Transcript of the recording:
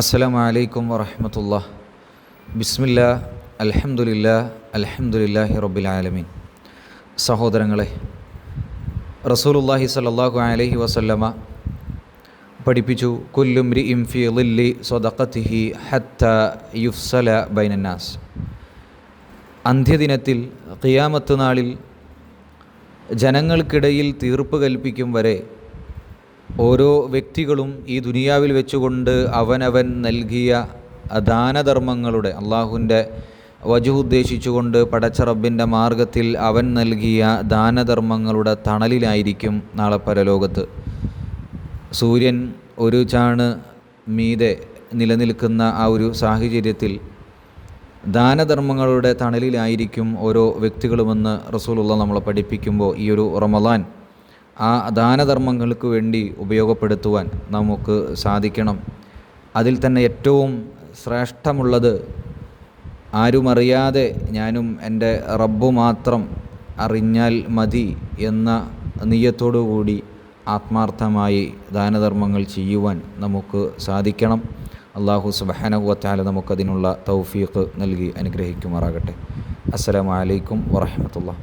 അസ്സലാമു അലൈക്കും വറഹ്മത്തുള്ളാഹി. ബിസ്മില്ലാ, അൽഹംദുലില്ലാ, അൽഹംദുലില്ലാഹി റബ്ബിൽ ആലമീൻ. സഹോദരങ്ങളെ, റസൂലുള്ളാഹി സ്വല്ലല്ലാഹു അലൈഹി വസല്ലമ പഠിപ്പിച്ചു, കുല്ലു മ്രിഇൻ ഫീ ളില്ലി സ്വദഖതിഹി ഹത്താ യുഫ്സല ബൈനന്നാസ്. അന്ത്യദിനത്തിൽ, ഖിയാമത്ത് നാളിൽ ജനങ്ങൾക്കിടയിൽ തീർപ്പ് കൽപ്പിക്കും വരെ ഓരോ വ്യക്തികളും ഈ ദുനിയാവിൽ വെച്ചുകൊണ്ട് അവനവൻ നൽകിയ ദാനധർമ്മങ്ങളുടെ, അള്ളാഹുവിൻ്റെ വജു ഉദ്ദേശിച്ചുകൊണ്ട് പടച്ച റബ്ബിൻ്റെ മാർഗത്തിൽ അവൻ നൽകിയ ദാനധർമ്മങ്ങളുടെ തണലിലായിരിക്കും നാളെ പരലോകത്ത്. സൂര്യൻ ഒരു ചാണ് മീതെ നിലനിൽക്കുന്ന ആ ഒരു സാഹചര്യത്തിൽ ദാനധർമ്മങ്ങളുടെ തണലിലായിരിക്കും ഓരോ വ്യക്തികളുമെന്ന് റസൂലുള്ളാഹി നമ്മളെ പഠിപ്പിക്കുമ്പോൾ, ഈ ഒരു റമളാൻ ആ ദാനധർമ്മങ്ങൾക്ക് വേണ്ടി ഉപയോഗപ്പെടുത്തുവാൻ നമുക്ക് സാധിക്കണം. അതിൽ തന്നെ ഏറ്റവും ശ്രേഷ്ഠമുള്ളത്, ആരുമറിയാതെ ഞാനും എൻ്റെ റബ്ബു മാത്രം അറിഞ്ഞാൽ മതി എന്ന നിയ്യത്തോടു കൂടി ആത്മാർത്ഥമായി ദാനധർമ്മങ്ങൾ ചെയ്യുവാൻ നമുക്ക് സാധിക്കണം. അല്ലാഹു സുബ്ഹാനഹു വ തആല നമുക്കതിനുള്ള തൗഫീഖ് നൽകി അനുഗ്രഹിക്കുമാറാകട്ടെ. അസ്സലാമു അലൈക്കും വറഹ്മത്തുള്ളാഹി.